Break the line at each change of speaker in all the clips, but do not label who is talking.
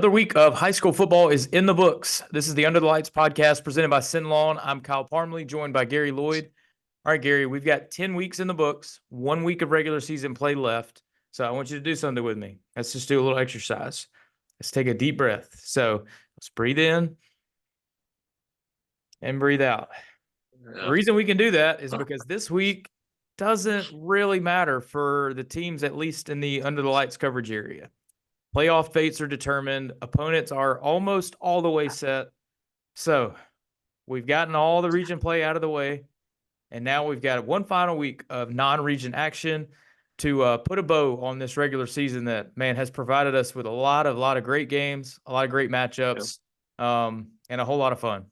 Another week of high school football is in the books. This is the Under the Lights podcast presented by SYNLawn. I'm Kyle Parmley, joined by Gary Lloyd. All right, Gary, we've got 10 weeks in the books, 1 week of regular season play left. So I want you to do something with me. Let's just do a little exercise. Let's take a deep breath. So let's breathe in and breathe out. The reason we can do that is because this week doesn't really matter for the teams, at least in the Under the Lights coverage area. Playoff fates are determined. Opponents are almost all the way set. So we've gotten all the region play out of the way. And now we've got one final week of non-region action to put a bow on this regular season that, man, has provided us with a lot of great games, a lot of great matchups, and a whole lot of fun.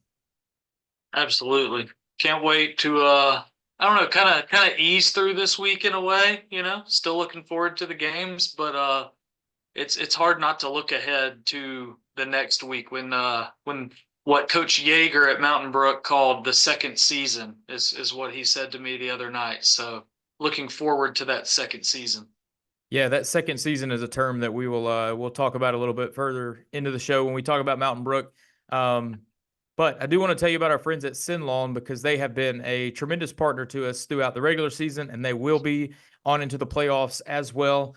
Absolutely. Can't wait to I don't know, kind of ease through this week in a way, Still looking forward to the games, but it's hard not to look ahead to the next week when what Coach Yeager at Mountain Brook called the second season is what he said to me the other night. So looking forward to that second season.
Yeah, that second season is a term that we'll talk about a little bit further into the show when we talk about Mountain Brook. But I do want to tell you about our friends at SYNLawn because they have been a tremendous partner to us throughout the regular season, and they will be on into the playoffs as well.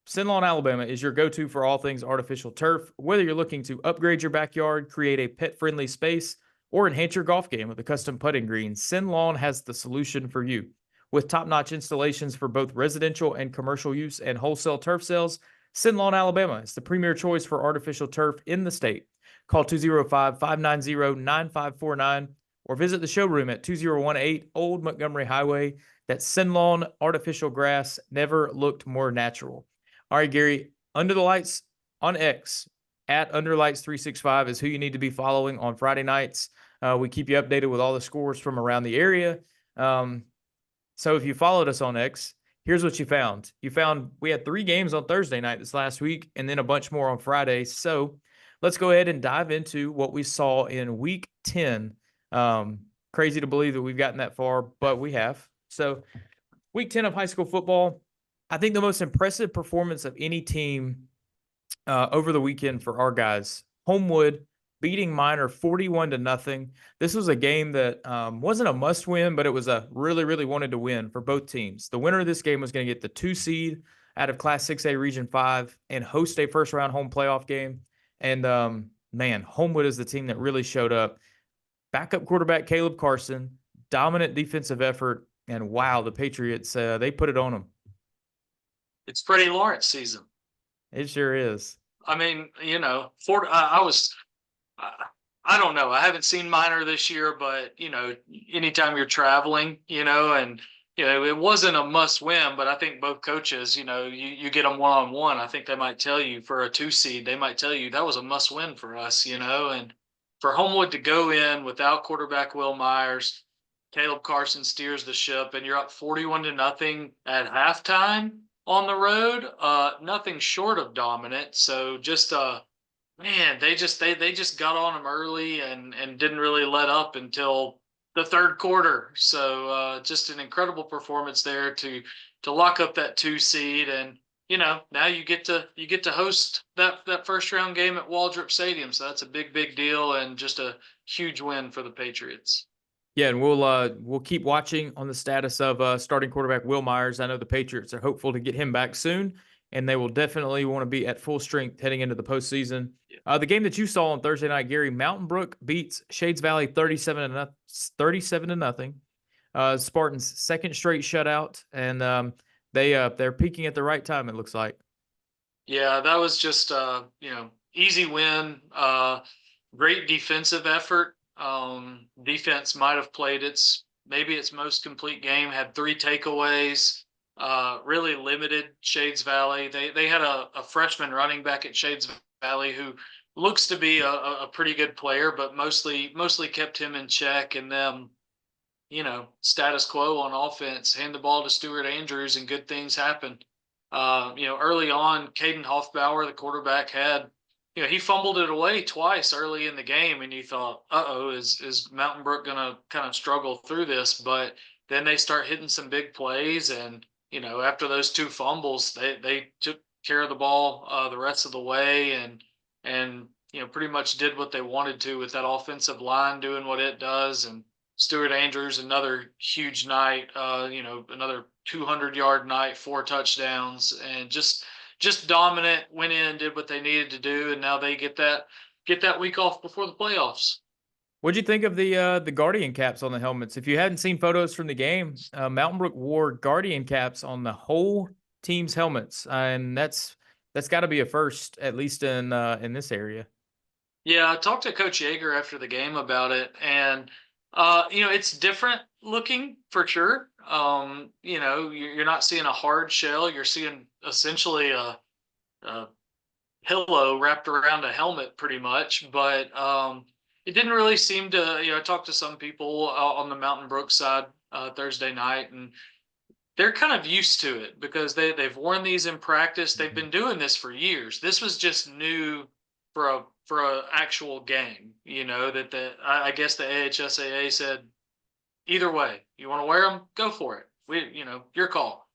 SYNLawn Alabama is your go-to for all things artificial turf. Whether you're looking to upgrade your backyard, create a pet-friendly space, or enhance your golf game with a custom putting green, SYNLawn has the solution for you. With top-notch installations for both residential and commercial use and wholesale turf sales, SYNLawn Alabama is the premier choice for artificial turf in the state. Call 205-590-9549 or visit the showroom at 2018 Old Montgomery Highway. That SYNLawn artificial grass never looked more natural. All right, Gary, Under the Lights on X at Underlights365 is who you need to be following on Friday nights. We keep you updated with all the scores from around the area. So if you followed us on X, here's what you found. You found we had 3 games on Thursday night this last week and then a bunch more on Friday. So let's go ahead and dive into what we saw in week 10. Crazy to believe that we've gotten that far, but we have. So week 10 of high school football, I think the most impressive performance of any team over the weekend for our guys, Homewood beating Minor 41-0. This was a game that wasn't a must win, but it was a really wanted to win for both teams. The winner of this game was going to get the 2 seed out of Class 6A Region 5 and host a first round home playoff game. And man, Homewood is the team that really showed up. Backup quarterback Caleb Carson, dominant defensive effort, and wow, the Patriots, they put it on them.
It's Freddie Lawrence season.
It sure is.
I mean, I don't know. I haven't seen Minor this year, but, anytime you're traveling, and, it wasn't a must win, but I think both coaches, you get them one-on-one. I think they might tell you for a 2 seed, they might tell you that was a must win for us, and for Homewood to go in without quarterback Will Myers, Caleb Carson steers the ship, and you're up 41-0 at halftime on the road, nothing short of dominant. So just man, they just got on them early and didn't really let up until the third quarter. So just an incredible performance there to lock up that 2 seed, and now you get to host that first round game at Waldrop Stadium. So that's a big deal and just a huge win for the Patriots.
Yeah, and we'll keep watching on the status of starting quarterback Will Myers. I know the Patriots are hopeful to get him back soon, and they will definitely want to be at full strength heading into the postseason. Yeah. The game that you saw on Thursday night, Gary, Mountain Brook beats Shades Valley 37-0. Spartans' second straight shutout, and they're peaking at the right time, it looks like.
Yeah, that was just easy win. Great defensive effort. Defense might have played maybe its most complete game, had 3 takeaways, really limited Shades Valley. They had a freshman running back at Shades Valley who looks to be a pretty good player, but mostly kept him in check, and then status quo on offense, hand the ball to Stuart Andrews and good things happen. Early on, Caden Hoffbauer, the quarterback, had he fumbled it away twice early in the game, and you thought, is Mountain Brook going to kind of struggle through this? But then they start hitting some big plays, and, after those 2 fumbles, they took carry the ball the rest of the way, and pretty much did what they wanted to with that offensive line doing what it does. And Stuart Andrews, another huge night, another 200-yard night, 4 touchdowns, and just dominant. Went in, did what they needed to do, and now they get that week off before the playoffs.
What'd you think of the Guardian caps on the helmets? If you hadn't seen photos from the game, Mountain Brook wore Guardian caps on the whole team's helmets, and that's got to be a first, at least in this area.
Yeah, I talked to Coach Yeager after the game about it, and it's different looking for sure. You're not seeing a hard shell; you're seeing essentially a pillow wrapped around a helmet, pretty much. But it didn't really seem to. I talked to some people on the Mountain Brook side Thursday night, and they're kind of used to it because they've worn these in practice. They've been doing this for years. This was just new for a actual game. I guess the AHSAA said, either way, you want to wear them, go for it. Your call.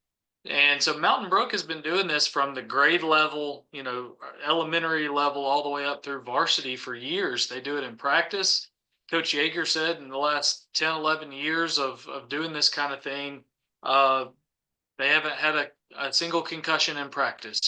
And so Mountain Brook has been doing this from the grade level, elementary level, all the way up through varsity for years. They do it in practice. Coach Yeager said in the last 10, 11 years of doing this kind of thing, they haven't had a single concussion in practice.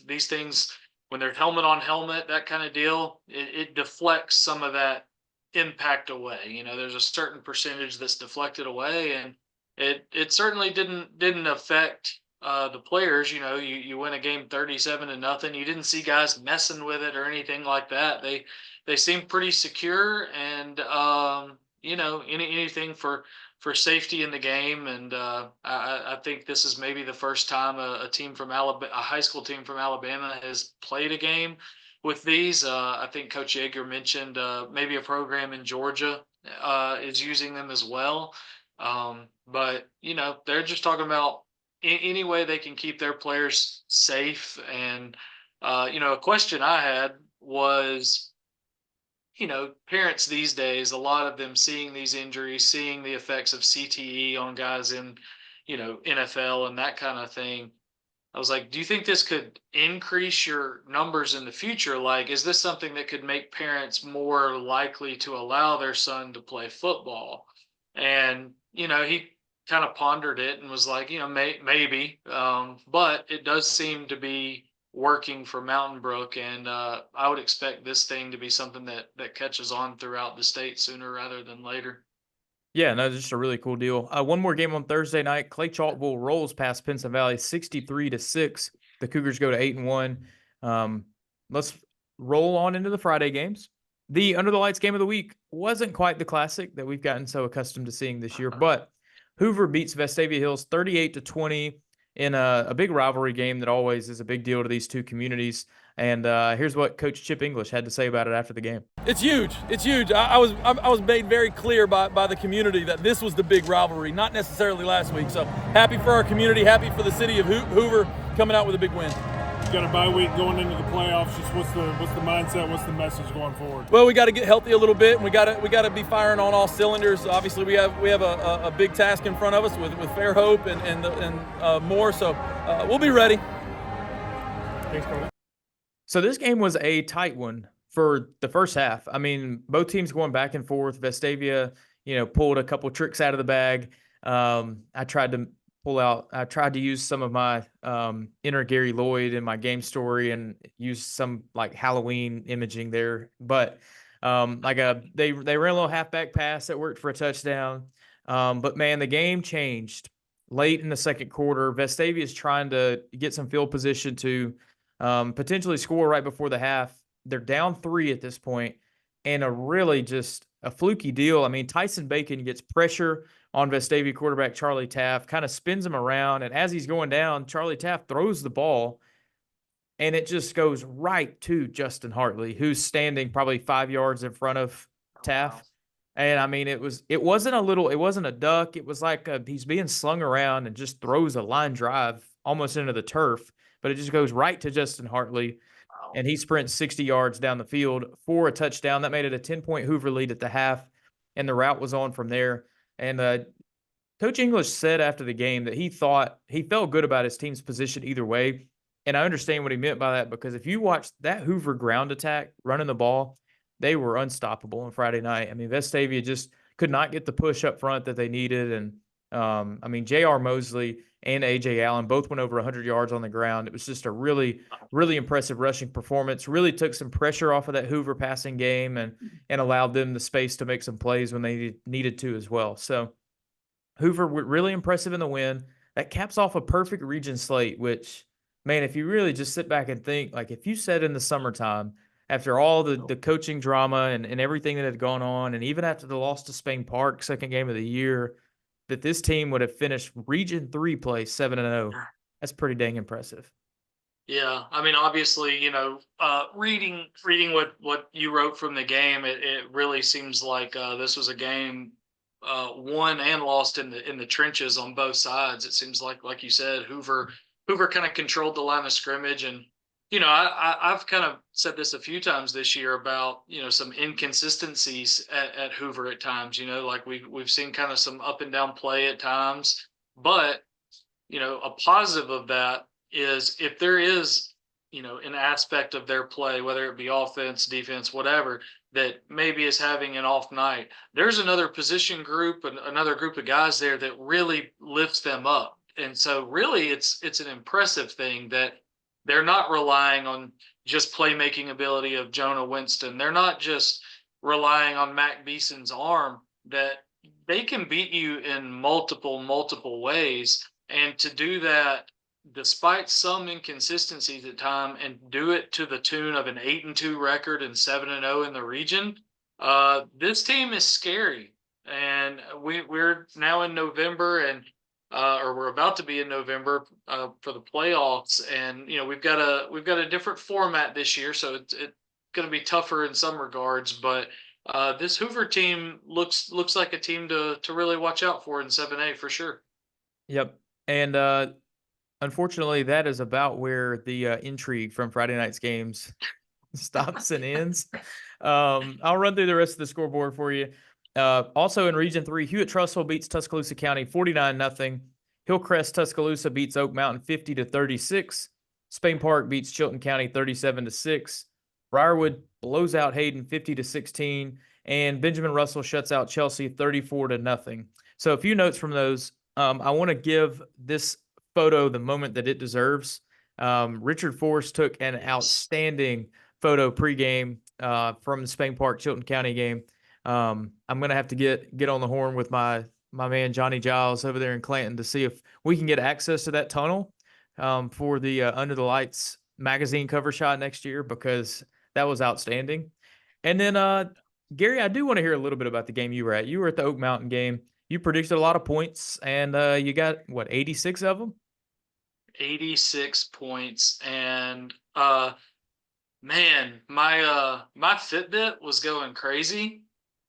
These things, when they're helmet on helmet, that kind of deal, it deflects some of that impact away. There's a certain percentage that's deflected away, and it certainly didn't affect the players. You win a game 37-0. You didn't see guys messing with it or anything like that. They seemed pretty secure, and anything for safety in the game. And I think this is maybe the first time a team from Alabama, a high school team from Alabama, has played a game with these. I think Coach Yeager mentioned maybe a program in Georgia is using them as well. But they're just talking about any way they can keep their players safe. And a question I had was, parents these days, a lot of them seeing these injuries, seeing the effects of CTE on guys in, NFL and that kind of thing. I was like, do you think this could increase your numbers in the future? Like, is this something that could make parents more likely to allow their son to play football? And, he kind of pondered it and was like, maybe. But it does seem to be working for Mountain Brook, and I would expect this thing to be something that catches on throughout the state sooner rather than later.
Yeah, no, just a really cool deal. One more game on Thursday night. Clay Chalkville rolls past Pinson Valley 63-6. The Cougars go to 8-1. Let's roll on into the Friday games. The Under the Lights game of the week wasn't quite the classic that we've gotten so accustomed to seeing this year, but Hoover beats Vestavia Hills 38-20 in a big rivalry game that always is a big deal to these two communities. And here's what Coach Chip English had to say about it after the game.
It's huge. It's huge. I was made very clear by the community that this was the big rivalry, not necessarily last week. So happy for our community, happy for the city of Hoover coming out with a big win.
You got a bye week going into the playoffs. Just what's the mindset? What's the message going forward?
Well, we got to get healthy a little bit, and we got to be firing on all cylinders. Obviously, we have a big task in front of us with Fairhope and more. So we'll be ready.
Thanks, Coach.
So this game was a tight one for the first half. I mean, both teams going back and forth. Vestavia, pulled a couple tricks out of the bag. I tried to use some of my inner Gary Lloyd in my game story and use some like Halloween imaging there. But they ran a little halfback pass that worked for a touchdown. But man, the game changed late in the second quarter. Vestavia is trying to get some field position to potentially score right before the half. They're down 3 at this point, and just a fluky deal. I mean, Tyson Bacon gets pressure on Vestavia quarterback Charlie Taft, kind of spins him around, and as he's going down, Charlie Taft throws the ball, and it just goes right to Justin Hartley, who's standing probably 5 yards in front of Taft. And I mean, it wasn't a duck. It was like he's being slung around and just throws a line drive almost into the turf, but it just goes right to Justin Hartley, and he sprints 60 yards down the field for a touchdown. That made it a 10-point Hoover lead at the half, and the route was on from there. And Coach English said after the game that he felt good about his team's position either way. And I understand what he meant by that, because if you watch that Hoover ground attack running the ball, they were unstoppable on Friday night. I mean, Vestavia just could not get the push up front that they needed. And I mean, J.R. Mosley and A.J. Allen both went over 100 yards on the ground. It was just a really, really impressive rushing performance. Really took some pressure off of that Hoover passing game and allowed them the space to make some plays when they needed to as well. So Hoover really impressive in the win. That caps off a perfect region slate, which, man, if you really just sit back and think, like if you said in the summertime, after all the coaching drama and everything that had gone on, and even after the loss to Spain Park, second game of the year, that this team would have finished Region 3 play 7-0. That's pretty dang impressive.
Yeah, I mean, obviously, reading what you wrote from the game, it really seems like this was a game won and lost in the trenches on both sides. It seems like you said, Hoover kind of controlled the line of scrimmage, and I've kind of said this a few times this year about some inconsistencies at Hoover at times. Like we've seen kind of some up and down play at times, but a positive of that is if there is, an aspect of their play, whether it be offense, defense, whatever, that maybe is having an off night, there's another position group and another group of guys there that really lifts them up. And so really it's an impressive thing that they're not relying on just playmaking ability of Jonah Winston. They're not just relying on Mac Beeson's arm, that they can beat you in multiple ways. And to do that, despite some inconsistencies at time, and do it to the tune of an 8-2 record and 7-0 in the region, this team is scary. And we're now in November, and or we're about to be in November for the playoffs, and we've got a different format this year, so it's going to be tougher in some regards. But this Hoover team looks like a team to really watch out for in 7A for sure.
Yep. And unfortunately, that is about where the intrigue from Friday night's games stops and ends. I'll run through the rest of the scoreboard for you. Also in Region 3, Hewitt-Trussville beats Tuscaloosa County 49-0. Hillcrest Tuscaloosa beats Oak Mountain 50-36. Spain Park beats Chilton County 37-6. Briarwood blows out Hayden 50-16. And Benjamin Russell shuts out Chelsea 34-0. So a few notes from those. I want to give this photo the moment that it deserves. Richard Forrest took an outstanding photo pregame from the Spain Park Chilton County game. I'm gonna have to get on the horn with my man Johnny Giles over there in Clanton to see if we can get access to that tunnel for the Under the Lights magazine cover shot next year, because that was outstanding. And then Gary, I do want to hear a little bit about the game you were at. You were at the Oak Mountain game. You predicted a lot of points, and you got, 86 of them?
86 points. And man, my Fitbit was going crazy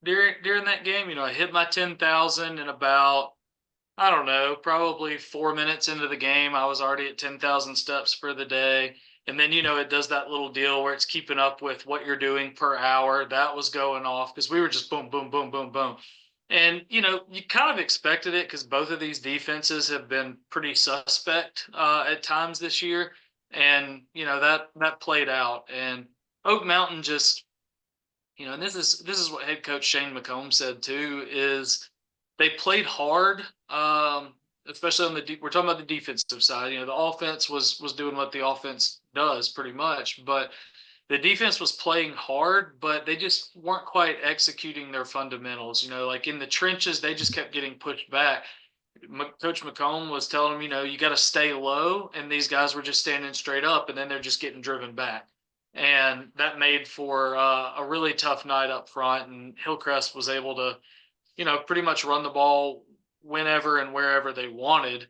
during that game. I hit my 10,000 in about, I don't know, probably 4 minutes into the game. I was already at 10,000 steps for the day. And then, it does that little deal where it's keeping up with what you're doing per hour. That was going off because we were just boom, boom, boom, boom, boom. And, you kind of expected it because both of these defenses have been pretty suspect at times this year. And, that played out. And Oak Mountain just, and this is what head coach Shane McComb said too, is they played hard, especially on we're talking about the defensive side. The offense was doing what the offense does pretty much, but the defense was playing hard, but they just weren't quite executing their fundamentals. Like in the trenches, they just kept getting pushed back. Coach McComb was telling them, you got to stay low, and these guys were just standing straight up, and then they're just getting driven back. And that made for a really tough night up front, and Hillcrest was able to, pretty much run the ball whenever and wherever they wanted.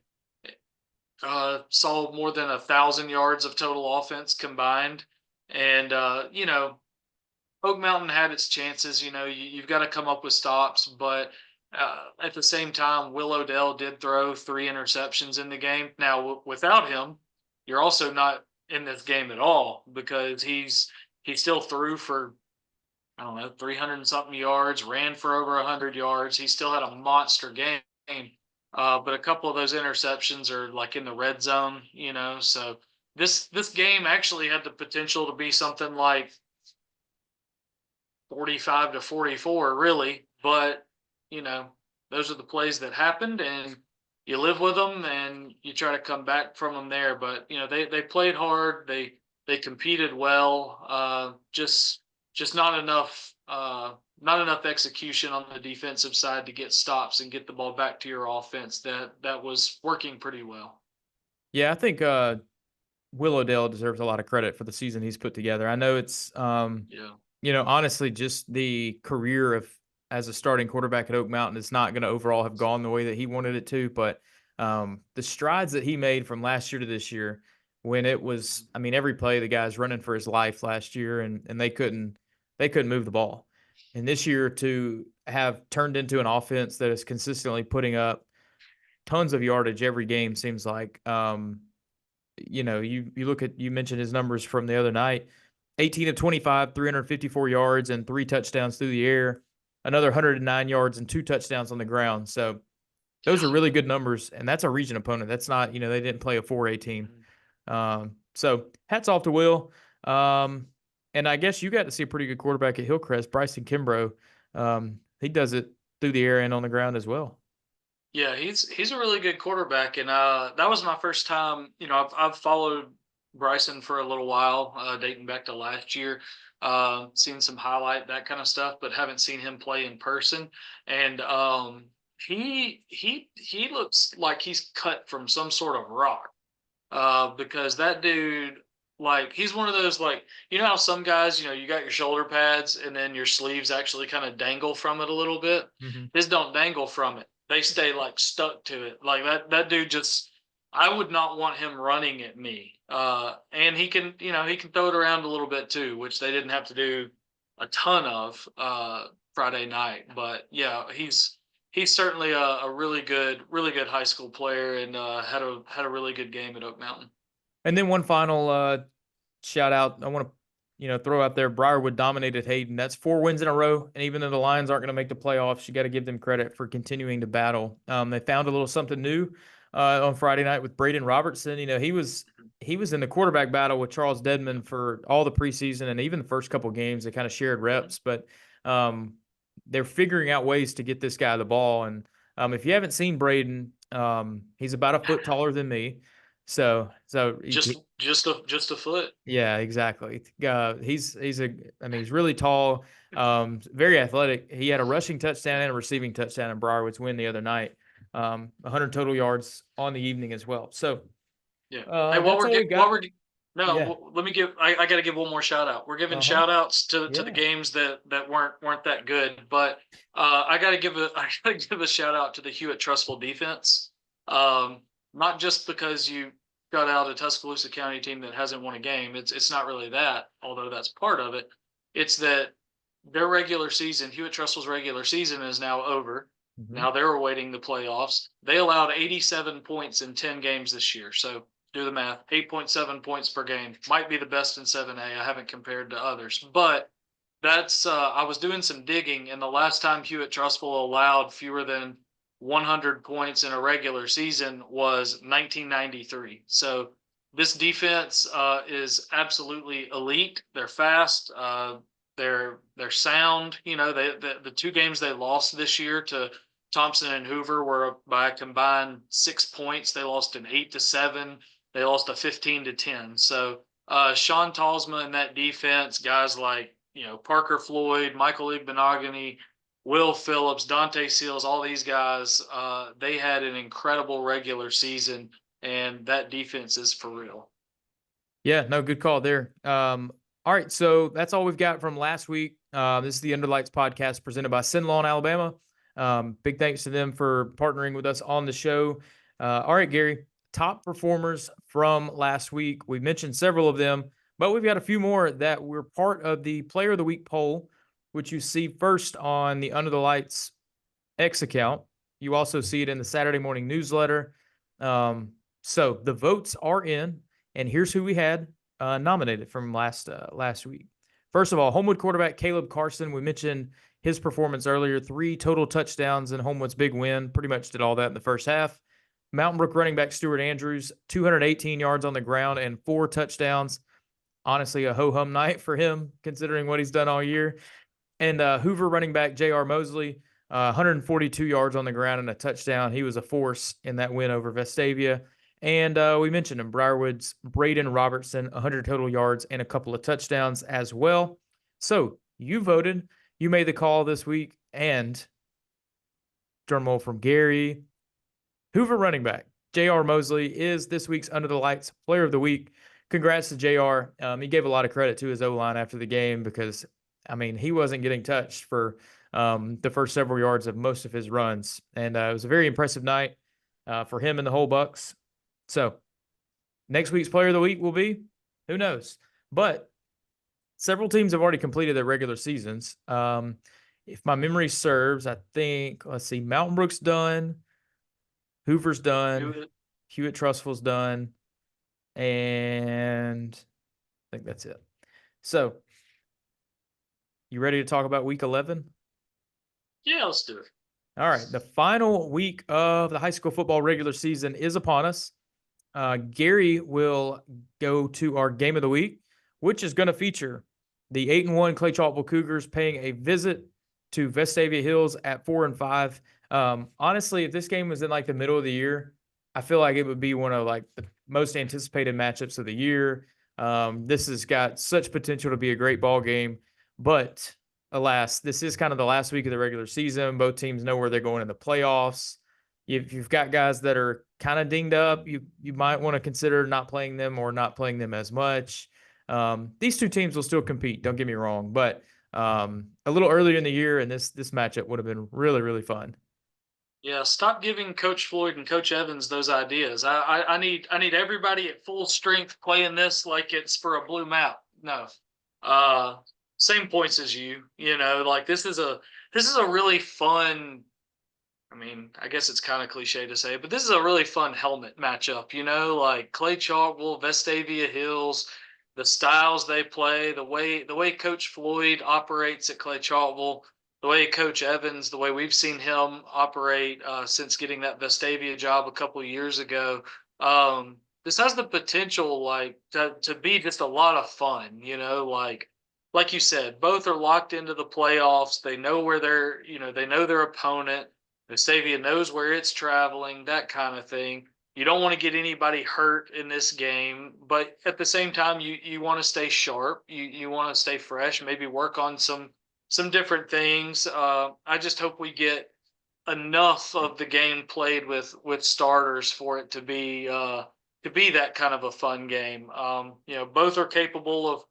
Saw more than 1,000 yards of total offense combined. And, Oak Mountain had its chances. You've got to come up with stops, but at the same time, Will Odell did throw 3 interceptions in the game. Now, without him, you're also not in this game at all, because he still threw for, I don't know, 300 and something yards, ran for over 100 yards. He still had a monster game. But a couple of those interceptions are like in the red zone, so this game actually had the potential to be something like 45-44, really. But those are the plays that happened, and you live with them and you try to come back from them there. But they played hard. They competed well. Just not enough. Not enough execution on the defensive side to get stops and get the ball back to your offense that was working pretty well.
Yeah, I think Will Odell deserves a lot of credit for the season he's put together. I know it's honestly, just the career as a starting quarterback at Oak Mountain is not going to overall have gone the way that he wanted it to, but the strides that he made from last year to this year, when it was, every play the guy's running for his life last year, and they couldn't move the ball. And this year to have turned into an offense that is consistently putting up tons of yardage every game seems like, you look at, you mentioned his numbers from the other night, 18 of 25, 354 yards and 3 touchdowns through the air, another 109 yards and 2 touchdowns on the ground. So those are really good numbers, and that's a region opponent. That's not, they didn't play a 4A team. So hats off to Will. And I guess you got to see a pretty good quarterback at Hillcrest, Bryson Kimbrough. He does it through the air and on the ground as well.
Yeah, he's a really good quarterback, and that was my first time. I've followed Bryson for a little while, dating back to last year. Seen some highlight, that kind of stuff, but haven't seen him play in person. And he looks like he's cut from some sort of rock, because that dude, like, he's one of those, like, how some guys, you got your shoulder pads and then your sleeves actually kind of dangle from it a little bit.
Mm-hmm.
His don't dangle from it. They stay like stuck to it. Like that dude just, I would not want him running at me. And he can throw it around a little bit too, which they didn't have to do a ton of Friday night. But yeah, he's certainly a really good high school player, and had a really good game at Oak Mountain.
And then one final shout out, I want to throw out there, Briarwood dominated Hayden. That's 4 wins in a row, and even though the Lions aren't going to make the playoffs, you got to give them credit for continuing to battle. They found a little something new on Friday night with Braden Robertson. He was in the quarterback battle with Charles Dedman for all the preseason and even the first couple games. They kind of shared reps, but they're figuring out ways to get this guy the ball. And if you haven't seen Braden, he's about a foot taller than me. So
just a foot.
Yeah, exactly. He's really tall, very athletic. He had a rushing touchdown and a receiving touchdown in Briarwood's win the other night. 100 total yards on the evening as well. So
yeah. Hey, let me give. I got to give one more shout out. We're giving shout outs to the games that weren't that good, but I got to give a shout out to the Hewitt-Trussville defense. Not just because you got out a Tuscaloosa County team that hasn't won a game. It's not really that, although that's part of it. It's that their regular season, Hewitt-Trussville's regular season, is now over. Mm-hmm. Now they're awaiting the playoffs. They allowed 87 points in 10 games this year. So do the math, 8.7 points per game. Might be the best in 7A. I haven't compared to others. But that's I was doing some digging, and the last time Hewitt-Trussville allowed fewer than 100 points in a regular season was 1993. So this defense is absolutely elite. They're fast. They're sound. The 2 games they lost this year to Thompson and Hoover were by a combined 6 points. They lost an 8-7. They lost a 15-10. So Sean Talsma and that defense, guys like Parker Floyd, Michael Igbenogany, Will Phillips, Dante Seals, all these guys, they had an incredible regular season, and that defense is for real.
Yeah, no, good call there. All right, so that's all we've got from last week. This is the Under Lights podcast presented by SYNLawn Alabama. Big thanks to them for partnering with us on the show. All right, Gary, top performers from last week. We mentioned several of them, but we've got a few more that were part of the Player of the Week poll, which you see first on the Under the Lights X account. You also see it in the Saturday morning newsletter. So the votes are in, and here's who we had nominated from last week. First of all, Homewood quarterback Caleb Carson. We mentioned his performance earlier. 3 total touchdowns in Homewood's big win. Pretty much did all that in the first half. Mountain Brook running back Stuart Andrews, 218 yards on the ground and 4 touchdowns. Honestly, a ho-hum night for him, considering what he's done all year. And Hoover running back J.R. Mosley, 142 yards on the ground and a touchdown. He was a force in that win over Vestavia. And we mentioned him, Briarwood's Braden Robertson, 100 total yards and a couple of touchdowns as well. So you voted. You made the call this week. And drum roll from Gary. Hoover running back J.R. Mosley is this week's Under the Lights Player of the Week. Congrats to JR. He gave a lot of credit to his O-line after the game because, I mean, he wasn't getting touched for the first several yards of most of his runs. And it was a very impressive night for him and the whole Bucks. So next week's Player of the Week will be, who knows? But several teams have already completed their regular seasons. If my memory serves, I think, let's see, Mountain Brook's done. Hoover's done. Hewitt Trustful's done. And I think that's it. So, you ready to talk about week 11?
Yeah, let's do it.
All right. The final week of the high school football regular season is upon us. Gary will go to our game of the week, which is going to feature the 8-1 Clay Chalkville Cougars paying a visit to Vestavia Hills at 4-5. Honestly, if this game was in like the middle of the year, I feel like it would be one of like the most anticipated matchups of the year. This has got such potential to be a great ball game, but alas, this is kind of the last week of the regular season. Both teams know where they're going in the playoffs. If you've got guys that are kind of dinged up, you might want to consider not playing them or not playing them as much. These two teams will still compete, don't get me wrong, but a little earlier in the year, and this matchup would have been really, really fun.
Yeah, stop giving Coach Floyd and Coach Evans those ideas. I need everybody at full strength playing this like it's for a blue map. No. Same points as you. You know, like this is a really fun, I mean, I guess it's kind of cliche to say, but this is a really fun helmet matchup, you know, like Clay Chalkville, Vestavia Hills, the styles they play, the way Coach Floyd operates at Clay Chalkville, the way Coach Evans, the way we've seen him operate since getting that Vestavia job a couple of years ago. This has the potential like to be just a lot of fun, you know, like you said, both are locked into the playoffs. They know where they know their opponent. Vestavia knows where it's traveling, that kind of thing. You don't want to get anybody hurt in this game, but at the same time, you want to stay sharp. You want to stay fresh, maybe work on some different things. I just hope we get enough of the game played with starters for it to be that kind of a fun game. You know, both are capable of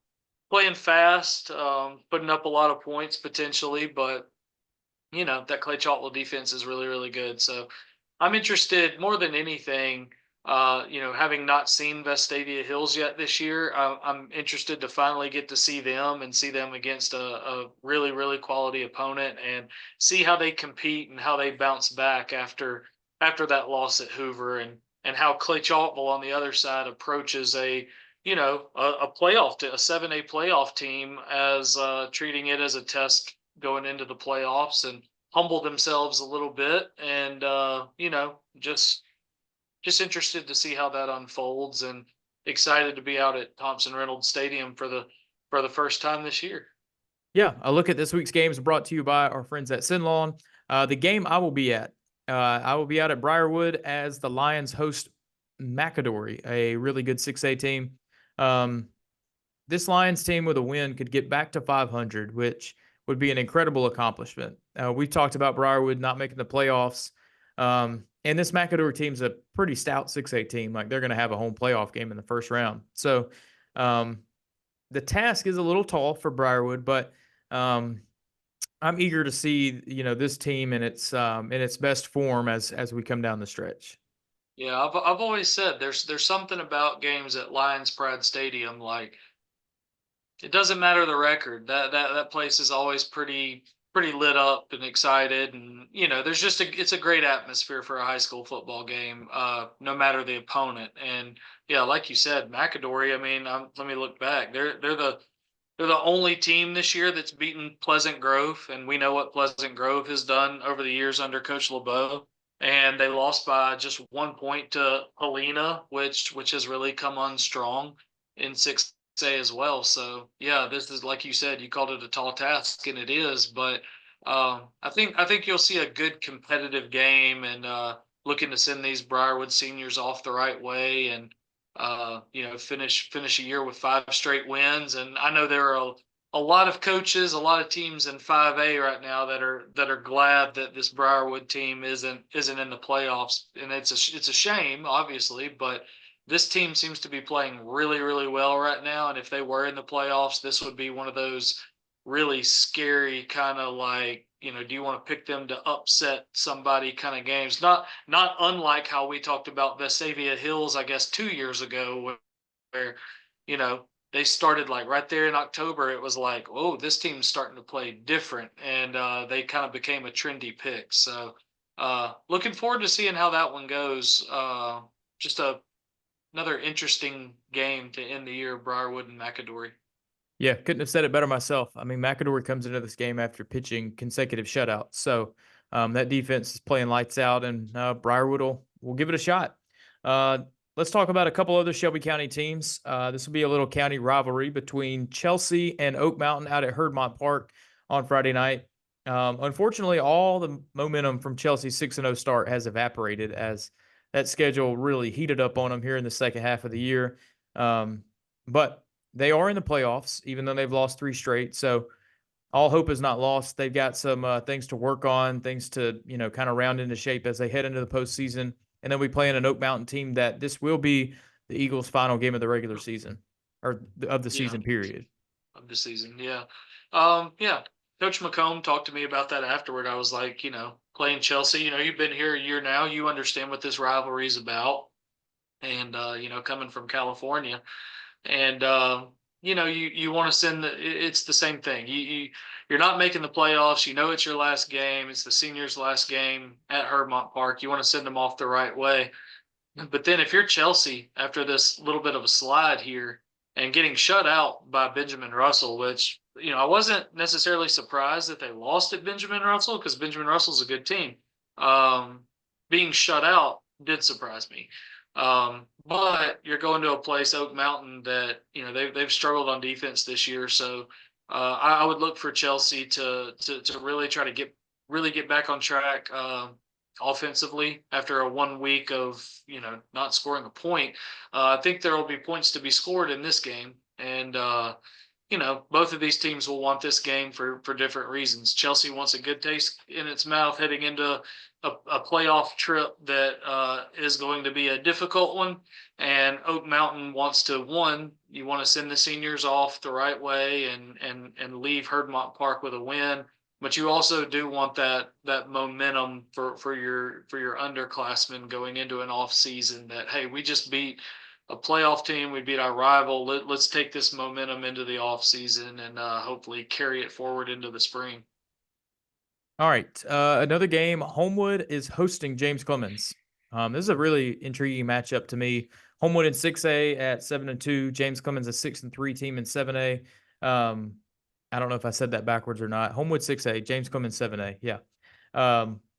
playing fast, putting up a lot of points potentially, but you know, that Clay Chalkville defense is really, really good. So I'm interested more than anything, you know, having not seen Vestavia Hills yet this year, I'm interested to finally get to see them and see them against a really, really quality opponent and see how they compete and how they bounce back after that loss at Hoover and how Clay Chalkville on the other side approaches a playoff, a 7A playoff team as treating it as a test going into the playoffs and humble themselves a little bit and you know, just interested to see how that unfolds and excited to be out at Thompson Reynolds Stadium for the first time this year.
Yeah, a look at this week's games brought to you by our friends at SYNLawn. The game I will be at at Briarwood as the Lions host McAdory, a really good 6A team. This Lions team with a win could get back to 500, which would be an incredible accomplishment. We talked about Briarwood not making the playoffs. And this McAdory team's a pretty stout 6A team. Like they're going to have a home playoff game in the first round. So the task is a little tall for Briarwood, but I'm eager to see, you know, this team in its best form as we come down the stretch.
Yeah, I've always said there's something about games at Lions Pride Stadium, like it doesn't matter the record. That place is always pretty lit up and excited, and you know, it's a great atmosphere for a high school football game, no matter the opponent. And yeah, like you said, McAdory. I mean, let me look back. They're the only team this year that's beaten Pleasant Grove, and we know what Pleasant Grove has done over the years under Coach LeBeau. and they lost by just 1 point to Helena, which has really come on strong in 6A as well. So yeah, this is, like you said, you called it a tall task, and it is. But I think you'll see a good competitive game, and looking to send these Briarwood seniors off the right way, and finish a year with 5 straight wins. And I know there are a lot of coaches, a lot of teams in 5A right now that are glad that this Briarwood team isn't in the playoffs, and it's a shame, obviously, but this team seems to be playing really, really well right now. And if they were in the playoffs, this would be one of those really scary kind of, like, do you want to pick them to upset somebody kind of games? Not unlike how we talked about Vestavia Hills, I guess, 2 years ago, where they started like right there in October. It was like, oh, this team's starting to play different, and they kind of became a trendy pick. So looking forward to seeing how that one goes. Just another interesting game to end the year, Briarwood and McAdory.
Yeah, couldn't have said it better myself. I mean, McAdory comes into this game after pitching consecutive shutouts. So that defense is playing lights out, and Briarwood will give it a shot. Let's talk about a couple other Shelby County teams. This will be a little county rivalry between Chelsea and Oak Mountain out at Herdmont Park on Friday night. Unfortunately, all the momentum from Chelsea's 6-0 start has evaporated as that schedule really heated up on them here in the second half of the year. But they are in the playoffs, even though they've lost 3 straight. So all hope is not lost. They've got some things to work on, things to, kind of round into shape as they head into the postseason. And then we play in an Oak Mountain team that this will be the Eagles' final game of the regular season, or of the season period.
Of the season, yeah. Yeah. Coach McComb talked to me about that afterward. I was like, playing Chelsea, you've been here a year now. You understand what this rivalry is about. And, coming from California. And, you want to send it's the same thing. You're not making the playoffs. It's your last game. It's the seniors' last game at Herdmont Park. You want to send them off the right way. But then if you're Chelsea, after this little bit of a slide here and getting shut out by Benjamin Russell, which, I wasn't necessarily surprised that they lost at Benjamin Russell, because Benjamin Russell's a good team. Being shut out did surprise me. But you're going to a place, Oak Mountain, that they've struggled on defense this year. So I would look for Chelsea to really try to get back on track offensively after a 1 week of not scoring a point. I think there will be points to be scored in this game, and both of these teams will want this game for different reasons. Chelsea wants a good taste in its mouth heading into a playoff trip that is going to be a difficult one. And Oak Mountain wants to, you want to send the seniors off the right way and leave Herdmont Park with a win. But you also do want that momentum for your underclassmen going into an off season, that, hey, we just beat a playoff team, we beat our rival. Let's take this momentum into the off season and hopefully carry it forward into the spring.
All right, another game. Homewood is hosting James Clemens. This is a really intriguing matchup to me. Homewood in 6A at 7-2. James Clemens a 6-3 team in 7A. I don't know if I said that backwards or not. Homewood 6A, James Clemens 7A. Yeah.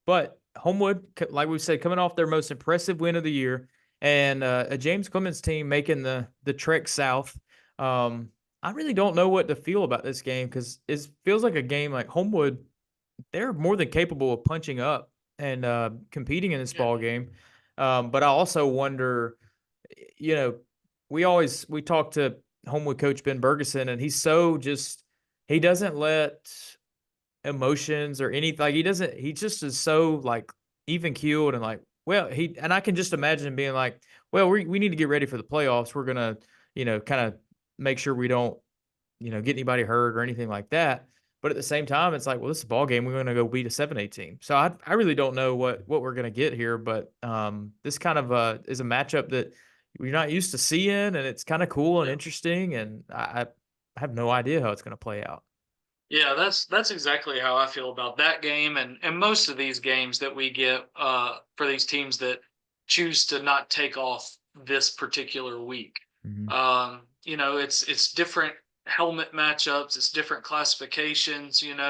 But Homewood, like we said, coming off their most impressive win of the year, and a James Clemens team making the trek south. I really don't know what to feel about this game, because it feels like a game like Homewood, they're more than capable of punching up and competing in this ball game. But I also wonder, we talk to Homewood coach Ben Bergeson, and he's so he doesn't let emotions or anything, like he just is so like even keeled and like, well, and I can just imagine him being like, well, we need to get ready for the playoffs. We're going to, kind of make sure we don't, get anybody hurt or anything like that. But at the same time, it's like, well, this is a ball game. We're going to go beat a 7A team. So I really don't know what we're going to get here. But this kind of is a matchup that we're not used to seeing, and it's kind of cool and interesting. And I have no idea how it's going to play out.
Yeah, that's exactly how I feel about that game, and most of these games that we get for these teams that choose to not take off this particular week.
Mm-hmm.
It's different helmet matchups, it's different classifications, and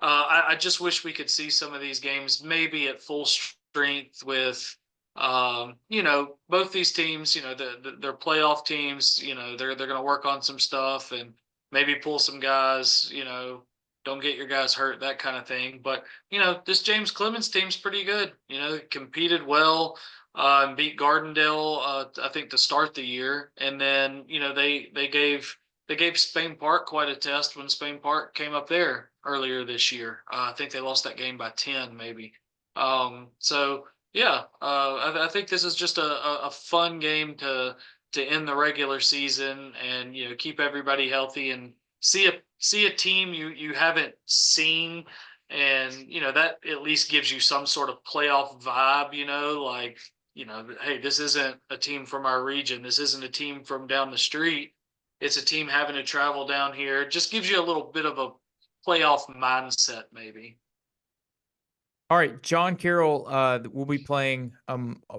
I just wish we could see some of these games maybe at full strength with, both these teams, they're playoff teams, they're going to work on some stuff and maybe pull some guys, don't get your guys hurt, that kind of thing. But, this James Clemens team's pretty good, competed well, and beat Gardendale, I think, to start the year. And then, they gave Spain Park quite a test when Spain Park came up there earlier this year. I think they lost that game by 10, maybe. So yeah, I think this is just a fun game to end the regular season and keep everybody healthy and see a team you haven't seen, and that at least gives you some sort of playoff vibe. Like hey, this isn't a team from our region. This isn't a team from down the street. It's a team having to travel down here. It just gives you a little bit of a playoff mindset, maybe.
All right, John Carroll will be playing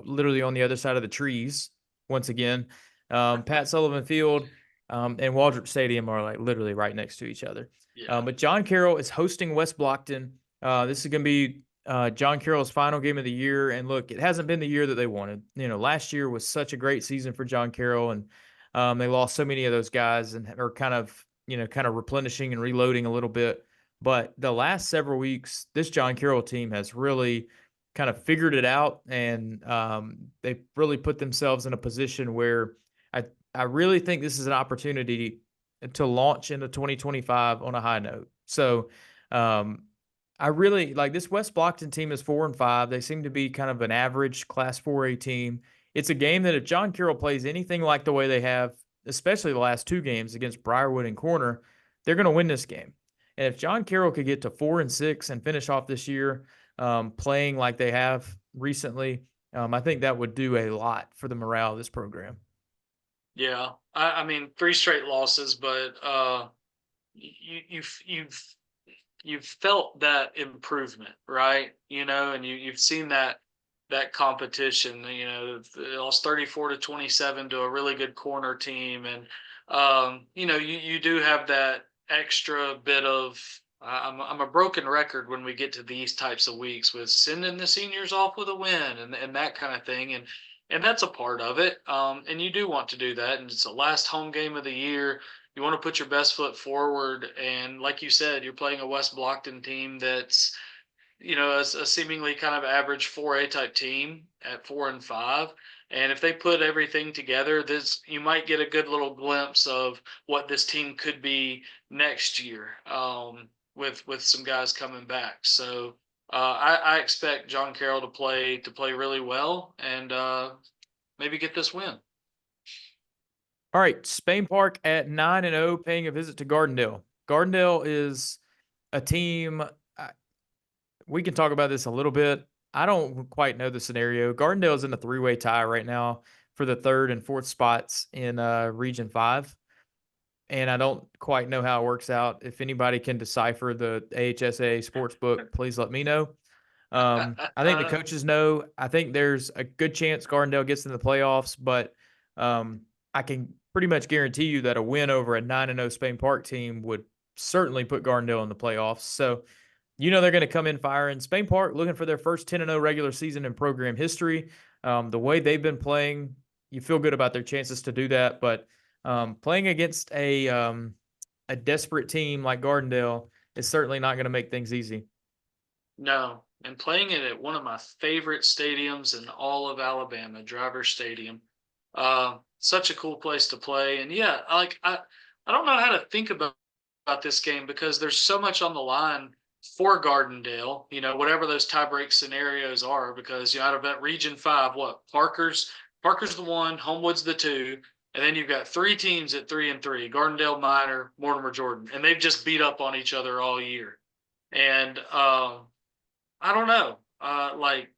literally on the other side of the trees once again. Pat Sullivan Field and Waldrop Stadium are like literally right next to each other.
Yeah.
But John Carroll is hosting West Blockton. This is going to be John Carroll's final game of the year. And look, it hasn't been the year that they wanted. Last year was such a great season for John Carroll, and they lost so many of those guys and are kind of replenishing and reloading a little bit. But the last several weeks, this John Carroll team has really kind of figured it out, and they've really put themselves in a position where I really think this is an opportunity to launch into 2025 on a high note. So I really like this West Blockton team is 4-5. They seem to be kind of an average Class 4A team. It's a game that if John Carroll plays anything like the way they have, especially the last two games against Briarwood and Corner, they're going to win this game. And if John Carroll could get to 4-6 and finish off this year playing like they have recently, I think that would do a lot for the morale of this program.
Yeah, I mean 3 straight losses, but you've felt that improvement, right? And you've seen that competition. They lost 34-27 to a really good Corner team, and you do have that extra bit of I'm a broken record when we get to these types of weeks with sending the seniors off with a win and that kind of thing, and that's a part of it, and you do want to do that, and it's the last home game of the year. You want to put your best foot forward, and like you said, you're playing a West Blockton team that's a seemingly kind of average 4A type team at 4-5. And if they put everything together, you might get a good little glimpse of what this team could be next year, with some guys coming back. So I expect John Carroll to play really well and maybe get this win.
All right, Spain Park at 9-0, paying a visit to Gardendale. Gardendale is a team. We can talk about this a little bit. I don't quite know the scenario. Gardendale is in a 3-way tie right now for the 3rd and 4th spots in Region 5. And I don't quite know how it works out. If anybody can decipher the AHSA sports book, please let me know. I think the coaches know. I think there's a good chance Gardendale gets in the playoffs, but I can pretty much guarantee you that a win over a 9-0 Spain Park team would certainly put Gardendale in the playoffs. So they're going to come in firing. Spain Park looking for their first 10-0 regular season in program history. The way they've been playing, you feel good about their chances to do that. But playing against a desperate team like Gardendale is certainly not going to make things easy.
No, and playing it at one of my favorite stadiums in all of Alabama, Driver Stadium. Such a cool place to play. And yeah, I don't know how to think about this game because there's so much on the line for Gardendale, whatever those tiebreak scenarios are, because out of that Region 5, Parker's the 1, Homewood's the 2, and then you've got 3 teams at 3-3, Gardendale, Minor, Mortimer, Jordan, and they've just beat up on each other all year. And I don't know,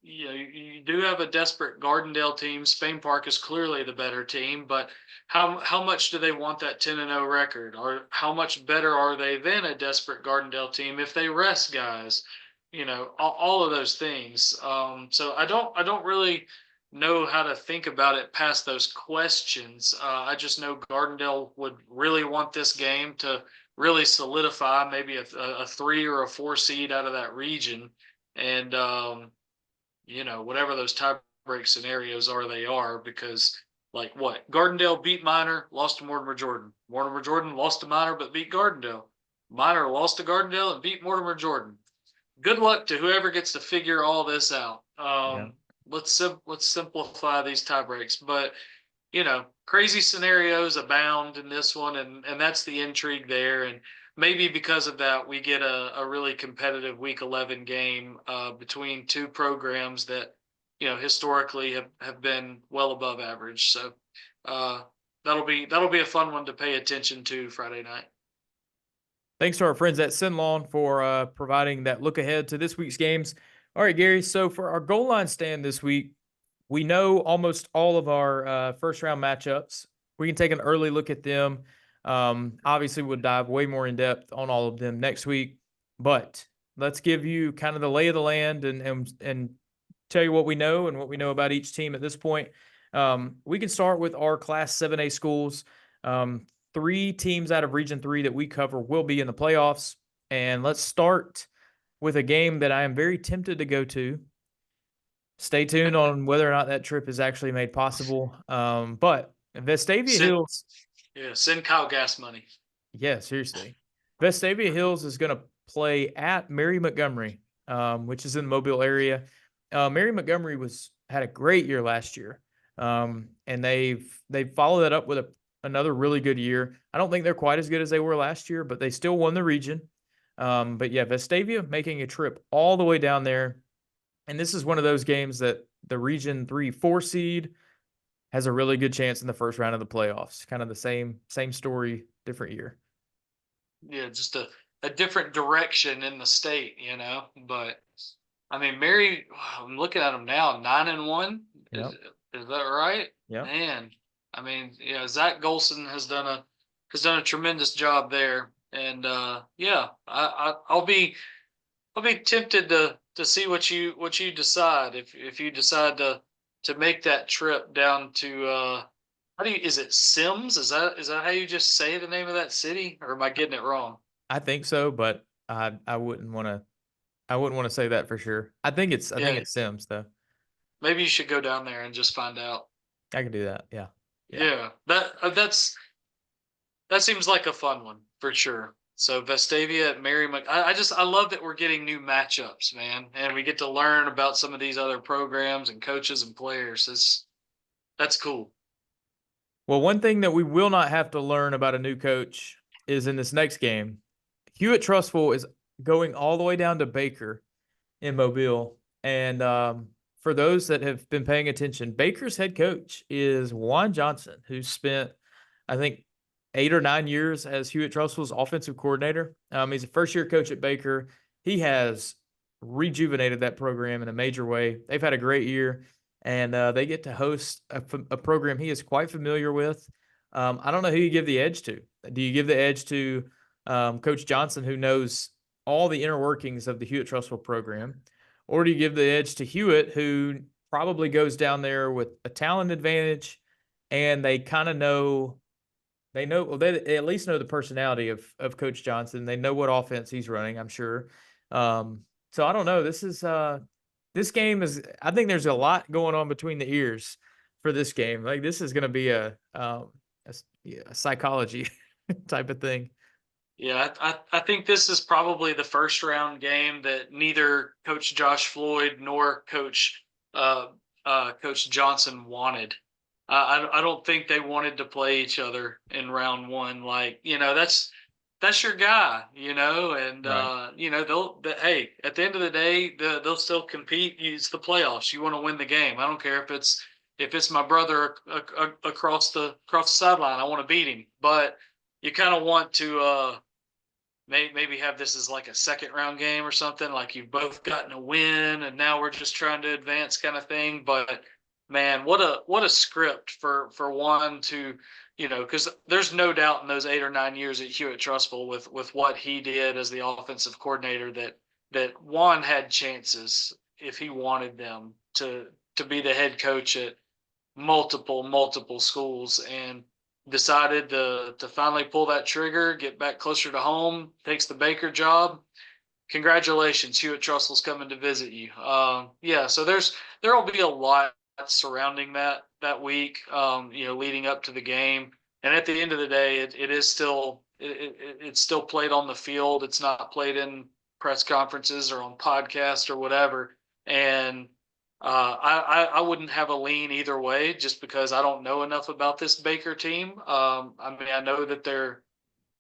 you do have a desperate Gardendale team. Spain Park is clearly the better team, but how much do they want that 10-0 record, or how much better are they than a desperate Gardendale team if they rest guys? All of those things. So I don't really know how to think about it past those questions. I just know Gardendale would really want this game to really solidify maybe a 3 or a 4 seed out of that region. And whatever those tie break scenarios are, they are, because like what? Gardendale beat Minor, lost to Mortimer Jordan. Mortimer Jordan lost to Minor but beat Gardendale. Minor lost to Gardendale and beat Mortimer Jordan. Good luck to whoever gets to figure all this out.
Yeah.
Let's simplify these tie breaks, but crazy scenarios abound in this one, and that's the intrigue there. And maybe because of that, we get a really competitive Week 11 game between two programs that historically have been well above average. So that'll be a fun one to pay attention to Friday night.
Thanks to our friends at SYNLawn for providing that look ahead to this week's games. All right, Gary. So for our goal line stand this week, we know almost all of our first round matchups. We can take an early look at them. Obviously, we'll dive way more in depth on all of them next week. But let's give you kind of the lay of the land and tell you what we know and what we know about each team at this point. We can start with our Class 7A schools. 3 teams out of Region 3 that we cover will be in the playoffs. And let's start with a game that I am very tempted to go to. Stay tuned on whether or not that trip is actually made possible. But Vestavia Hills.
Yeah, send Kyle gas money.
Yeah, seriously. Vestavia Hills is going to play at Mary Montgomery, which is in the Mobile area. Mary Montgomery had a great year last year. And they've followed that up with another really good year. I don't think they're quite as good as they were last year, but they still won the region. But yeah, Vestavia making a trip all the way down there. And this is one of those games that the Region 3-4 seed has a really good chance in the first round of the playoffs. Kind of the same story, different year.
Yeah, just a different direction in the state, But I mean, Mary, I'm looking at them now, 9-1.
Yep.
Is that right?
Yeah.
Man, I mean, Zach Golson has done a tremendous job there, and I'll be tempted to see what you decide if you decide to make that trip down to is it Sims? Is that how you just say the name of that city, or am I getting it wrong?
I think so, but I wouldn't want to say that for sure. I think it's Sims though.
Maybe you should go down there and just find out.
I can do that. Yeah.
Yeah, that seems like a fun one for sure. So Vestavia at Mary I love that we're getting new matchups, man, and we get to learn about some of these other programs and coaches and players. That's cool.
Well, one thing that we will not have to learn about a new coach is in this next game. Hewitt-Trussville is going all the way down to Baker in Mobile. And for those that have been paying attention, Baker's head coach is Juan Johnson, who spent, I think, 8 or 9 years as Hewitt-Trussville's offensive coordinator. He's a first-year coach at Baker. He has rejuvenated that program in a major way. They've had a great year, and they get to host a program he is quite familiar with. I don't know who you give the edge to. Do you give the edge to Coach Johnson, who knows all the inner workings of the Hewitt-Trussville program, or do you give the edge to Hewitt, who probably goes down there with a talent advantage, and they kind of know – they at least know the personality of Coach Johnson. They know what offense he's running, I'm sure. So I don't know. This game is, I think there's a lot going on between the ears for this game. Like, this is going to be a psychology type of thing.
Yeah, I think this is probably the first round game that neither Coach Josh Floyd nor Coach Johnson wanted. I don't think they wanted to play each other in round one. Like, that's your guy, and
Right.
hey, at the end of the day, they'll still compete. It's the playoffs. You want to win the game. I don't care if it's my brother across the sideline. I want to beat him, but you kind of want to maybe have this as like a second round game or something. Like, you've both gotten a win, and now we're just trying to advance, kind of thing. But man, what a script for Juan to, because there's no doubt in those 8 or 9 years at Hewitt-Trussville with what he did as the offensive coordinator that Juan had chances, if he wanted them, to be the head coach at multiple schools, and decided to finally pull that trigger, get back closer to home, takes the Baker job. congratulations, Hewitt Trussell's coming to visit you. Yeah, so there'll be a lot surrounding that week, leading up to the game. And at the end of the day, it is still it's still played on the field. It's not played in press conferences or on podcasts or whatever. And I wouldn't have a lean either way, just because I don't know enough about this Baker team. I know that they're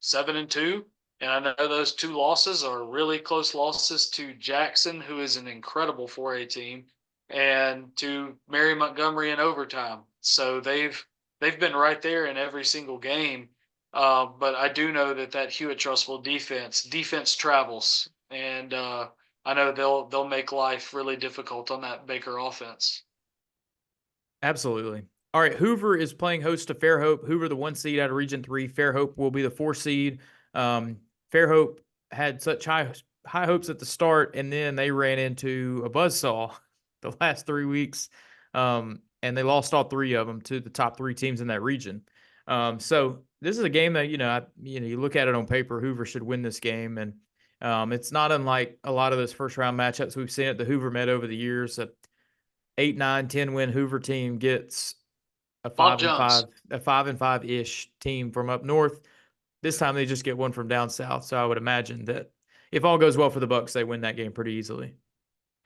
7-2, and I know those 2 losses are really close losses to Jackson, who is an incredible 4A team, and to Mary Montgomery in overtime. So they've been right there in every single game. But I do know that Hewitt Trussville defense travels, and I know they'll make life really difficult on that Baker offense.
Absolutely. All right, Hoover is playing host to Fairhope. Hoover, the 1 seed out of Region 3. Fairhope will be the 4 seed. Fairhope had such high hopes at the start, and then they ran into a buzzsaw the last 3 weeks, and they lost all 3 of them to the top 3 teams in that region. So this is a game that you look at it on paper, Hoover should win this game, and it's not unlike a lot of those first round matchups we've seen at the Hoover Met over the years. 8, 9, 10 win Hoover team gets a 5-5 ish team from up north. This time they just get one from down south. So I would imagine that if all goes well for the Bucks, they win that game pretty easily.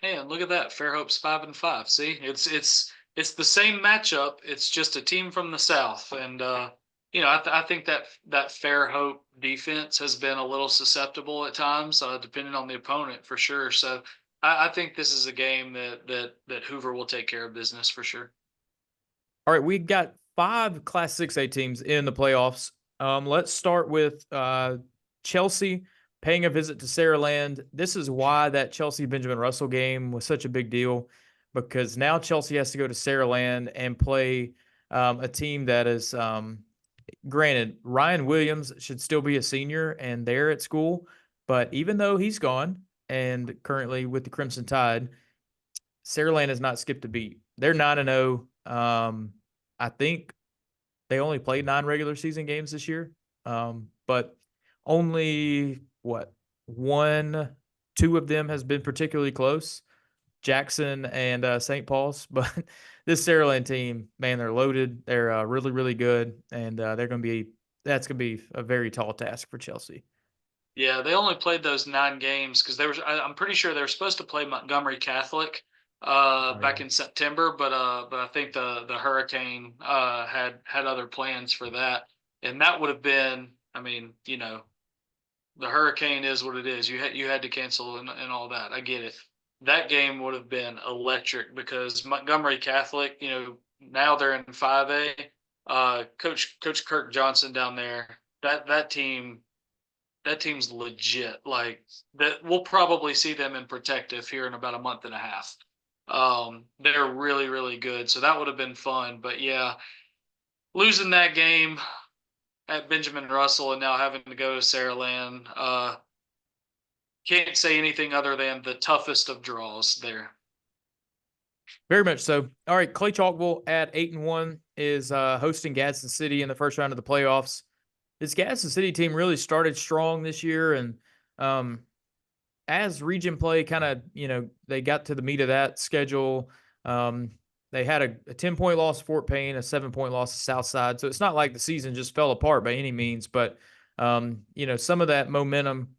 Hey, and look at that. Fairhope's 5-5. See, it's the same matchup. It's just a team from the south, and I think that Fairhope defense has been a little susceptible at times, depending on the opponent for sure. So I think this is a game that Hoover will take care of business for sure.
All right, we got 5 Class 6A teams in the playoffs. Let's start with Chelsea paying a visit to Saraland. This is why that Chelsea-Benjamin Russell game was such a big deal, because now Chelsea has to go to Saraland and play a team that is, granted, Ryan Williams should still be a senior and there at school, but even though he's gone and currently with the Crimson Tide, Saraland has not skipped a beat. They're 9-0. I think they only played 9 regular season games this year, but only 1, 2 of them has been particularly close, Jackson and St. Paul's. But this Saraland team, man, they're loaded. They're really, really good, and that's going to be a very tall task for Chelsea.
Yeah, they only played those 9 games because I'm pretty sure they were supposed to play Montgomery Catholic back in September, but I think the Hurricane had other plans for that, and that would have been, the Hurricane is what it is. You had to cancel and all that. I get it. That game would have been electric because Montgomery Catholic, now they're in 5A. Coach Kirk Johnson down there, that team's legit. Like, that, we'll probably see them in Protective here in about a month and a half. They're really, really good. So that would have been fun. But yeah, losing that game at Benjamin Russell and now having to go to Saraland, can't say anything other than the toughest of draws there.
Very much so. All right, Clay Chalkville at 8-1 is hosting Gadsden City in the first round of the playoffs. This Gadsden City team really started strong this year, and as region play kind of, they got to the meat of that schedule. They had a 10-point loss to Fort Payne, a 7-point loss to Southside. So it's not like the season just fell apart by any means, but some of that momentum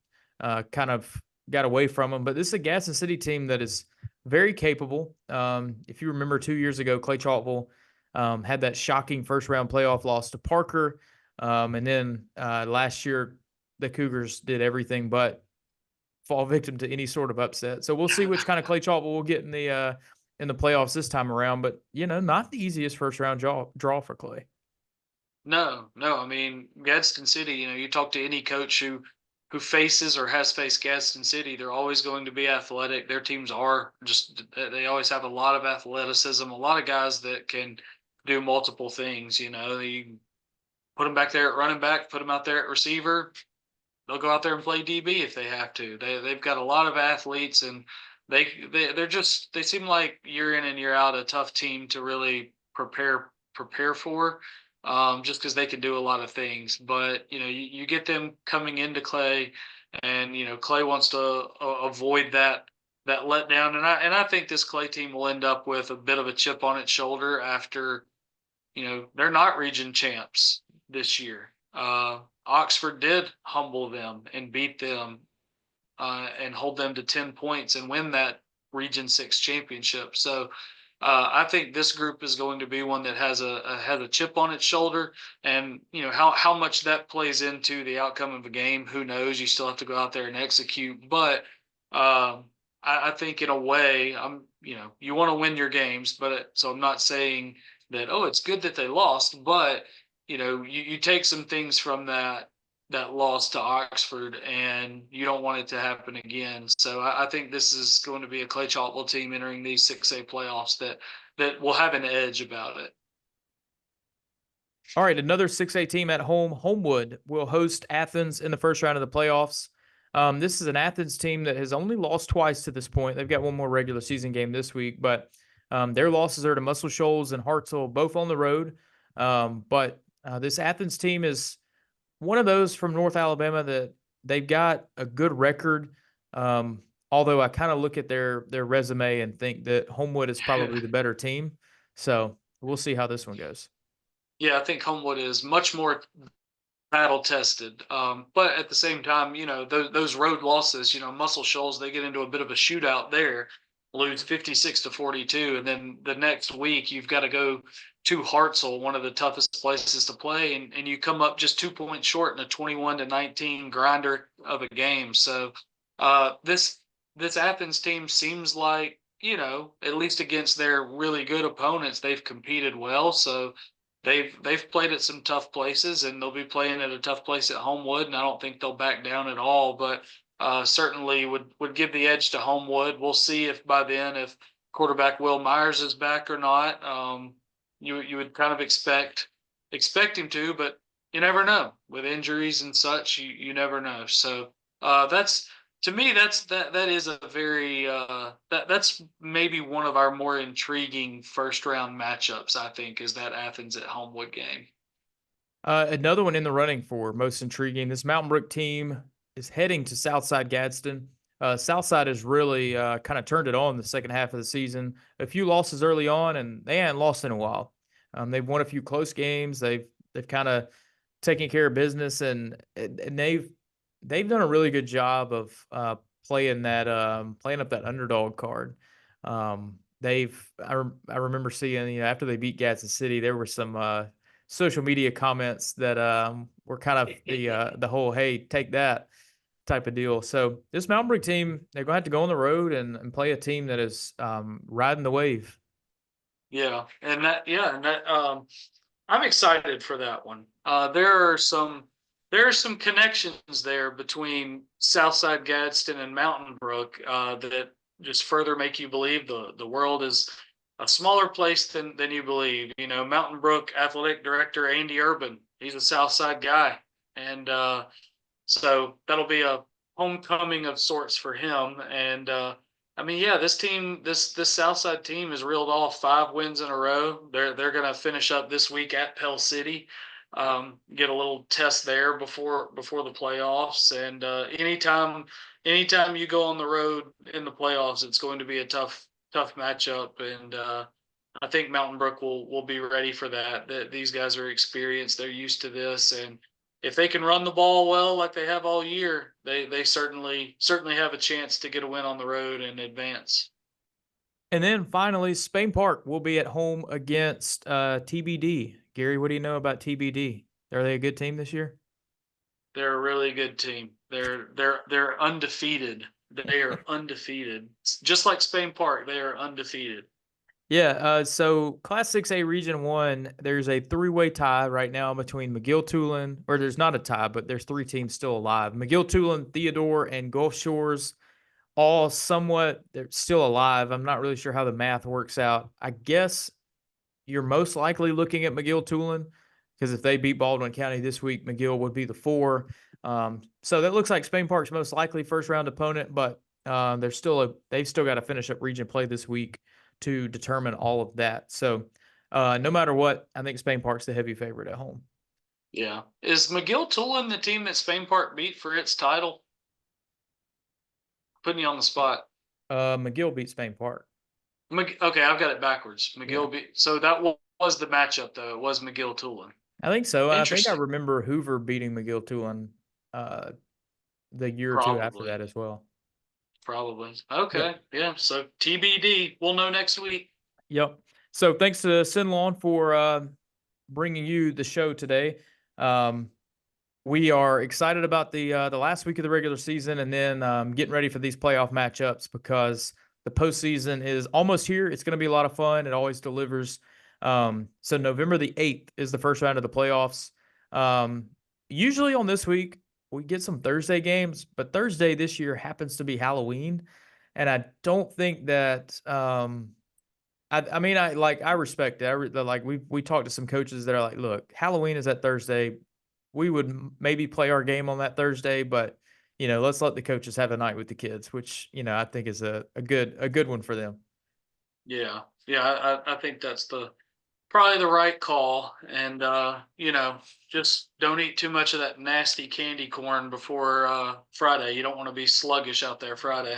kind of got away from them. But this is a Gadsden City team that is very capable. If you remember 2 years ago, Clay Chalkville had that shocking first-round playoff loss to Parker. And then last year, the Cougars did everything but fall victim to any sort of upset. So we'll see which kind of Clay Chalkville we'll get in the playoffs this time around. But, not the easiest first-round draw for Clay.
No. I mean, Gadsden City, you talk to any coach who faces or has faced Gadsden City, they're always going to be athletic. Their teams are they always have a lot of athleticism, a lot of guys that can do multiple things. You put them back there at running back, put them out there at receiver. They'll go out there and play DB if they have to. They've got a lot of athletes, and they seem like year in and year out a tough team to really prepare for. Just because they can do a lot of things. But, you get them coming into Clay, and Clay wants to avoid that letdown, and I think this Clay team will end up with a bit of a chip on its shoulder after they're not region champs this year. Oxford did humble them and beat them and hold them to 10 points and win that Region 6 championship. So I think this group is going to be one that has a chip on its shoulder, and how much that plays into the outcome of a game, who knows? You still have to go out there and execute, but I think in a way, you want to win your games, but so I'm not saying that it's good that they lost, but you take some things from that loss to Oxford, and you don't want it to happen again. So I think this is going to be a Clay Chalkwell team entering these 6A playoffs that will have an edge about it.
All right, another 6A team at home. Homewood will host Athens in the first round of the playoffs. This is an Athens team that has only lost twice to this point. They've got one more regular season game this week, but their losses are to Muscle Shoals and Hartselle, both on the road. But this Athens team is one of those from North Alabama that they've got a good record. Although I kind of look at their resume and think that Homewood is probably the better team. So we'll see how this one goes.
Yeah, I think Homewood is much more battle tested. But at the same time, those road losses, Muscle Shoals, they get into a bit of a shootout there, lose 56-42. And then the next week you've got to go to Hartselle, one of the toughest places to play. And you come up just 2 points short in a 21-19 grinder of a game. So this Athens team seems like, at least against their really good opponents, they've competed well. So they've played at some tough places, and they'll be playing at a tough place at Homewood, and I don't think they'll back down at all. But certainly would give the edge to Homewood. We'll see if by then, if quarterback Will Myers is back or not. You would kind of expect him to, but you never know with injuries and such. You never know. So that's. To me, that is a very that's maybe one of our more intriguing first round matchups. I think is that Athens at Homewood game.
Another one in the running for most intriguing. This Mountain Brook team is heading to Southside Gadsden. Southside has really kind of turned it on the second half of the season. A few losses early on, and they hadn't lost in a while. They've won a few close games. They've kind of taken care of business, and they've done a really good job of playing up that underdog card. I remember seeing, after they beat Gadsden City, there were some social media comments that were kind of the whole, hey, take that type of deal. So this Mountain Brook team, they're going to have to go on the road and play a team that is riding the wave.
Yeah, and I'm excited for that one. There are some connections there between Southside Gadsden and Mountain Brook that just further make you believe the world is a smaller place than you believe. Mountain Brook Athletic Director Andy Urban, he's a Southside guy, and so that'll be a homecoming of sorts for him. And this team, this Southside team has reeled off 5 wins in a row. They're going to finish up this week at Pell City. Get a little test there before the playoffs. And anytime you go on the road in the playoffs, it's going to be a tough matchup. And I think Mountain Brook will be ready for that. These guys are experienced; they're used to this, and if they can run the ball well like they have all year, they certainly have a chance to get a win on the road and advance.
And then finally, Spain Park will be at home against TBD. Gary, what do you know about TBD? Are they a good team this year?
They're a really good team. They're undefeated. They are undefeated. Just like Spain Park, they are undefeated.
Yeah, so Class 6A Region 1, there's a 3-way tie right now between McGill-Tulane, or there's not a tie, but there's 3 teams still alive. McGill-Tulane, Theodore, and Gulf Shores, all somewhat, they're still alive. I'm not really sure how the math works out. I guess you're most likely looking at McGill-Tulane, because if they beat Baldwin County this week, McGill would be the 4. So that looks like Spain Park's most likely first-round opponent, but they've still got to finish up region play this week to determine all of that. So no matter what, I think Spain Park's the heavy favorite at home.
Yeah. Is McGill-Tulane the team that Spain Park beat for its title? putting you on the spot.
McGill beat Spain Park.
Okay, I've got it backwards. McGill so that was the matchup though. It was McGill Tulane.
I think so. I think I
Interesting.
remember Hoover beating McGill Tulane the year or two after
Probably.
that as well.
Probably. Okay. Yeah. So TBD. We'll know next week.
Yep. So thanks to SYNLawn for bringing you the show today. We are excited about the last week of the regular season, and then getting ready for these playoff matchups because the postseason is almost here. It's going to be a lot of fun. It always delivers. So November the 8th is the first round of the playoffs. Usually on this week, we get some Thursday games, but Thursday this year happens to be Halloween. And I don't think that, I mean, I respect it. We talked to some coaches that are like, look, Halloween is that Thursday. We would maybe play our game on that Thursday, but let's let the coaches have a night with the kids, which, I think is a good one for them.
Yeah. Yeah. I think that's probably the right call. And, just don't eat too much of that nasty candy corn before Friday. You don't want to be sluggish out there Friday.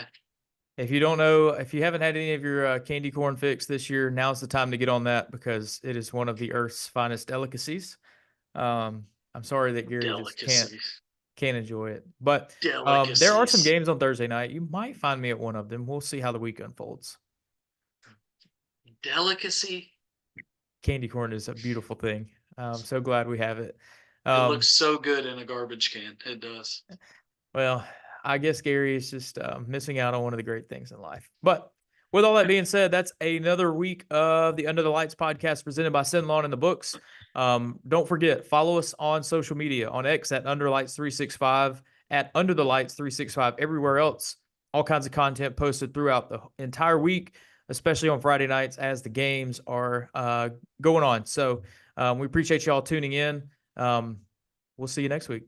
If you don't know, if you haven't had any of your candy corn fix this year, now's the time to get on that because it is one of the earth's finest delicacies. I'm sorry that Gary just can't enjoy it, but there are some games on Thursday night. You might find me at one of them. We'll see how the week unfolds.
Delicacy.
Candy corn is a beautiful thing. I'm so glad we have it.
It looks so good in a garbage can. It does.
Well, I guess Gary is just missing out on one of the great things in life. But with all that being said, that's another week of the Under the Lights podcast presented by SYNLawn in the books. Don't forget, follow us on social media, on X at UnderLights365, at Under the Lights 365, everywhere else. All kinds of content posted throughout the entire week, especially on Friday nights as the games are going on. So we appreciate y'all tuning in. We'll see you next week.